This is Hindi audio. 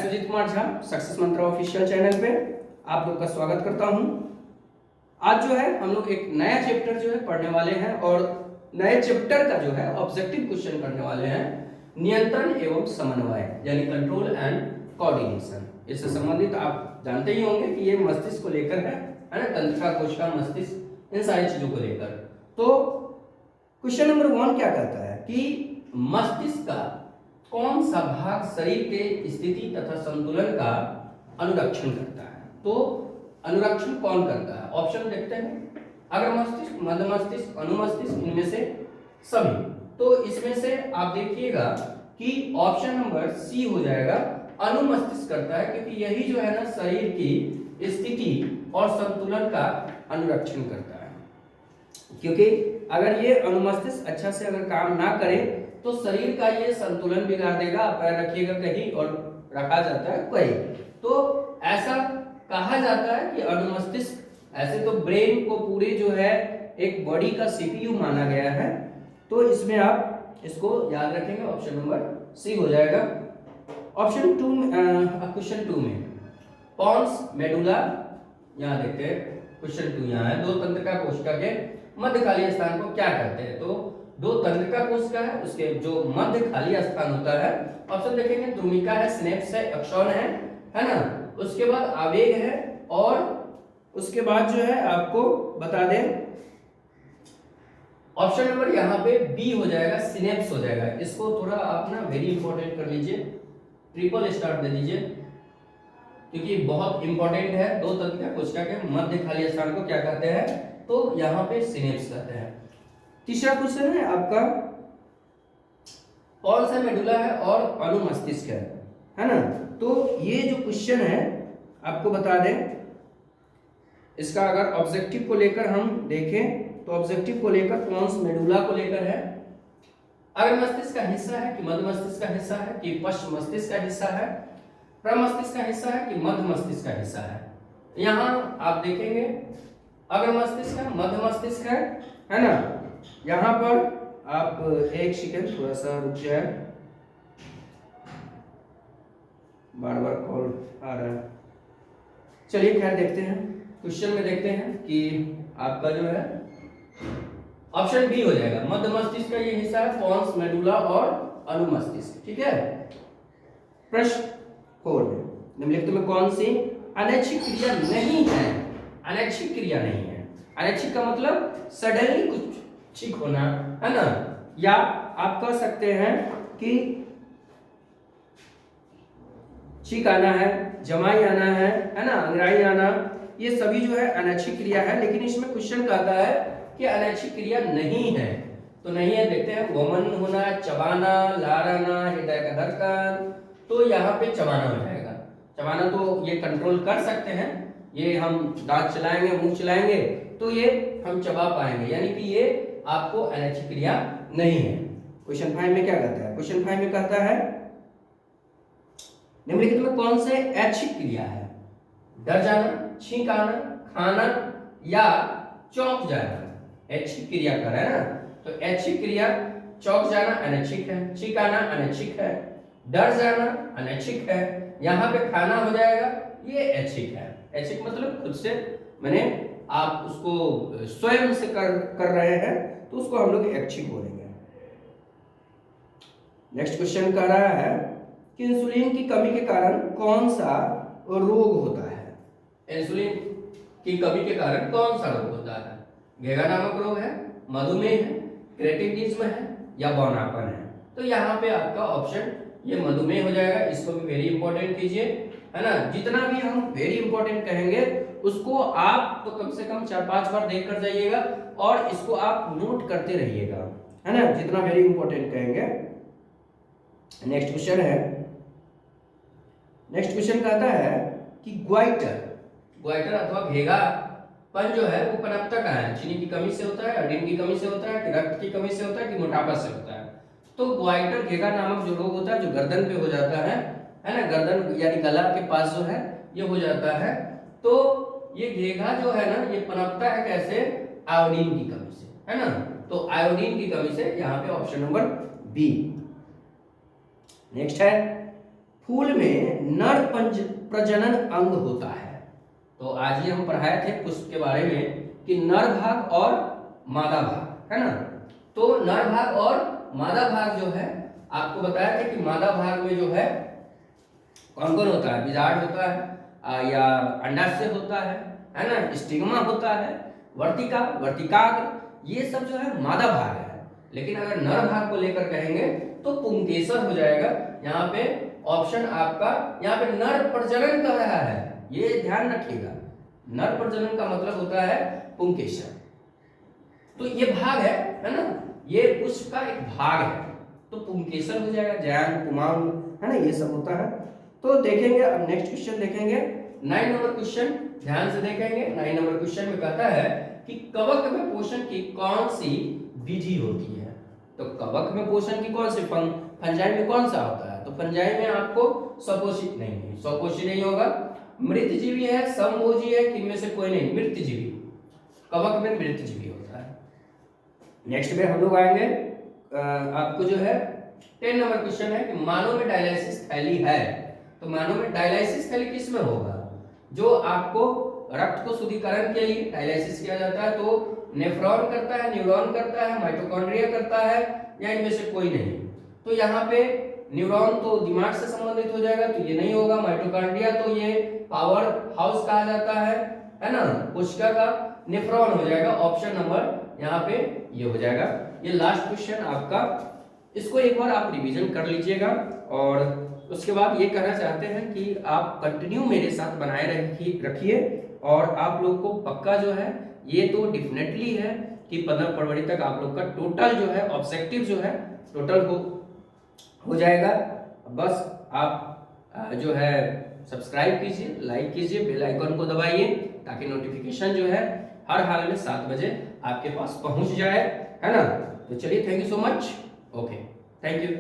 सुजीत कुमार झा सक्सेस मंत्र ऑफिशियल चैनल पे आप लोग का स्वागत करता हूं। आज जो है हम लोग एक नया चैप्टर जो है पढ़ने वाले हैं और नए चैप्टर का जो है ऑब्जेक्टिव क्वेश्चन करने वाले हैं, नियंत्रण एवं समन्वय यानी कंट्रोल एंड कोऑर्डिनेशन। इससे संबंधित आप जानते ही होंगे कि ये मस्तिष्क को लेकर है ना, तंत्रिका कोशिका मस्तिष्क इन सारी चीजों को लेकर। तो क्वेश्चन नंबर 1 क्या कहता है कि मस्तिष्क का कौन सा भाग शरीर के स्थिति तथा संतुलन का अनुरक्षण करता है। तो अनुरक्षण कौन करता है, ऑप्शन देखते हैं। अगर मस्तिष्क, मध्य मस्तिष्क, अनुमस्तिष्क, इनमें से सभी। तो इसमें से आप देखिएगा कि ऑप्शन नंबर सी हो जाएगा, अनुमस्तिष्क करता है, क्योंकि यही जो है ना शरीर की स्थिति और संतुलन का अनुरक्षण करता है। क्योंकि अगर ये अनुमस्तिष्क अच्छा से अगर काम ना करे तो शरीर का ये संतुलन बिगाड़ देगा, पैर रखिएगा कहीं और रखा जाता है कहीं। तो ऐसा कहा जाता है कि अनुमस्तिष्क, ऐसे तो ब्रेन को पूरे जो है एक बॉडी का सीपीयू माना गया है, तो इसमें आप इसको याद रखेंगे, ऑप्शन नंबर सी हो जाएगा। ऑप्शन 2 में क्वेश्चन 2 में पॉन्स मेडुला, यहाँ देखते हैं क्वेश्चन 2 यहाँ है, दो तंत्रिका कोशिका के मध्य खाली स्थान को क्या कहते हैं। तो दो तंत्रिका कोशिका है, उसके जो मध्य खाली स्थान होता है, ऑप्शन देखेंगे द्रुमिका है, सिनेप्स है, एक्सॉन है ना, उसके बाद आवेग है और उसके बाद जो है आपको बता दें ऑप्शन नंबर यहाँ पे बी हो जाएगा, सिनेप्स हो जाएगा। इसको थोड़ा आप ना वेरी इंपॉर्टेंट कर लीजिए, ट्रिपल स्टार दे दीजिए, क्योंकि बहुत इंपॉर्टेंट है। दो तंत्रिका कोशिका के मध्य खाली स्थान को क्या कहते हैं, तो यहाँ पे सिनेप्स कहते हैं। तीसरा क्वेश्चन है आपका, कौन सा मेडुला है और अनुमस्तिष्क है ना। तो ये जो क्वेश्चन है आपको बता दें, इसका अगर ऑब्जेक्टिव को लेकर हम देखें तो ऑब्जेक्टिव को लेकर पॉन्स मेडुला को लेकर है। अगर मस्तिष्क का हिस्सा है कि मध्य मस्तिष्क का हिस्सा है कि पश्च मस्तिष्क का हिस्सा है, प्रमस्तिष्क का हिस्सा है कि मध्य मस्तिष्क का हिस्सा है। यहाँ आप देखेंगे अगर मस्तिष्क है, मध्य मस्तिष्क है ना। यहाँ पर आप एक सेकेंड थोड़ा सा रुक जाए, बार बार कॉल आ रहा है। चलिए खैर देखते हैं, क्वेश्चन में देखते हैं कि आपका जो है ऑप्शन बी हो जाएगा, मध्य मस्तिष्क का ये हिस्सा है, पॉन्स मेडुला और अनुमस्तिष्क। ठीक है। प्रश्न 4 में निम्नलिखित में कौन सी अनैच्छिक क्रिया नहीं है। अनैच्छिक क्रिया नहीं है, अनैच्छिक का मतलब सडनली कुछ ठीक होना है ना, या आप कह सकते हैं कि छींक आना है, जमाई आना है ना, अंगड़ाई आना, ये सभी जो है अनैच्छिक क्रिया है। लेकिन इसमें क्वेश्चन कहता है कि अनैच्छिक क्रिया नहीं है, तो नहीं है। देखते हैं, वमन होना, चबाना, लाराना, हृदय का धड़कन, तो यहाँ पे चबाना हो जाएगा। चबाना तो ये कंट्रोल कर सकते हैं, ये हम दांत चलाएंगे, मुंह चलाएंगे तो ये हम चबा पाएंगे, यानी कि ये आपको अनैच्छिक क्रिया नहीं है। क्वेश्चन 5 में क्या कहता है, क्वेश्चन 5 में कहता है निम्नलिखित में कौन से ऐच्छिक क्रिया है। डर जाना, छींक आना, खाना या चौंक जाना ऐच्छिक क्रिया कर है ना। तो ऐच्छिक क्रिया चौंक जाना अनैच्छिक है, छींक आना अनैच्छिक है, डर जाना अनैच्छिक है, यहाँ पे खाना हो जाएगा ये ऐच्छिक है। ऐच्छिक मतलब खुद से, मैंने आप उसको स्वयं से कर रहे हैं तो उसको हम लोग ऐच्छिक बोलेंगे। नेक्स्ट क्वेश्चन कह रहा है कि इंसुलिन की कमी के कारण कौन सा रोग होता है। इंसुलिन की कमी के कारण कौन सा रोग होता है। घेगा नामक रोग है, मधुमेह है, क्रेटिनिज्म है या बौनापन है। तो यहाँ पे आपका ऑप्शन ये मधुमेह हो जाएगा। इसको भी वेरी इंपॉर्टेंट कीजिए, है ना। जितना भी हम वेरी इंपॉर्टेंट कहेंगे उसको आप तो कम से कम 4-5 बार देख कर जाइएगा और इसको आप नोट करते रहिएगा, है ना, जितना वेरी इंपॉर्टेंट कहेंगे। नेक्स्ट क्वेश्चन है, नेक्स्ट क्वेश्चन कहता है कि ग्वाइटर अथवा घेगापन जो है वो पनपता का है। चीनी की कमी से होता है, आयोडीन की कमी से होता है, कि रक्त की कमी से होता है, कि मोटापा से होता है। तो ग्वाइटर घेगा नामक जो रोग होता है, जो गर्दन पे हो जाता है ना, गर्दन यानी गला के पास जो है ये हो जाता है। तो ये घेगा जो है ना ये पनपता है कैसे, आयोडीन की कमी से, है ना। तो आयोडीन की कमी से, यहाँ पे ऑप्शन नंबर बी। नेक्स्ट है फूल में नर प्रजनन अंग होता है। तो आज ही हम पढ़ाए थे पुष्प के बारे में कि नर भाग और मादा भाग, है ना। तो नर भाग और मादा भाग जो है आपको बताया था कि मादा भाग में जो है कौन कौन होता है, बीजांड होता है या अंडाशय होता है ना, स्टिग्मा होता है, वर्तिका, वर्तिकाग्र, ये सब जो है मादा भाग है। लेकिन अगर नर भाग को लेकर कहेंगे तो पुंकेसर हो जाएगा। यहाँ पे ऑप्शन आपका, यहाँ पे नर प्रजनन कह रहा है, ये ध्यान रखिएगा, नर प्रजनन का मतलब होता है पुंकेसर। तो ये भाग है ना, ये पुष्प का एक भाग है, तो पुंकेसर हो जाएगा, जैन, कुमाऊं, है ना, ये सब होता है। तो देखेंगे अब नेक्स्ट क्वेश्चन देखेंगे, 9 नंबर क्वेश्चन ध्यान से देखेंगे। 9 नंबर क्वेश्चन में कहता है कि कवक में पोषण की कौन सी विधि होती है। तो कवक में पोषण की कौन सी, फंजाई में कौन सा होता है, तो फंजाई में आपको स्वपोषित नहीं है, स्वपोषी नहीं होगा, मृतजीवी है, समभोजी है, किनमें से कोई नहीं, मृतजीवी, कवक में मृतजीवी होता है। नेक्स्ट में हम लोग आएंगे आपको जो है 10 नंबर क्वेश्चन है कि मानव में डायलिसिस थैली है। तो मानव में डायलिसिस थैली किस में होगा, जो आपको रक्त को शुद्धिकरण के लिए डायलिसिस किया जाता है, तो नेफ्रॉन करता है, न्यूरॉन करता है, माइटोकॉन्ड्रिया करता है, या इनमें से कोई नहीं। तो यहाँ पे न्यूरॉन तो दिमाग से संबंधित हो जाएगा, तो ये नहीं होगा। माइटोकॉन्ड्रिया तो ये पावर हाउस कहा जाता है ना, कोशिका का। नेफ्रॉन हो जाएगा ऑप्शन नंबर यहाँ पे ये हो जाएगा। ये लास्ट क्वेश्चन आपका, इसको एक बार आप रिवीजन कर लीजिएगा और उसके बाद ये कहना चाहते हैं कि आप कंटिन्यू मेरे साथ बनाए रखिए और आप लोग को पक्का जो है ये तो डेफिनेटली है कि 15 फरवरी तक आप लोग का टोटल जो है ऑब्जेक्टिव जो है टोटल हो जाएगा। बस आप जो है सब्सक्राइब कीजिए, लाइक कीजिए, बेल आइकन को दबाइए ताकि नोटिफिकेशन जो है हर हाल में 7 बजे आपके पास पहुंच जाए, है ना। तो चलिए, thank you so much, okay, thank you.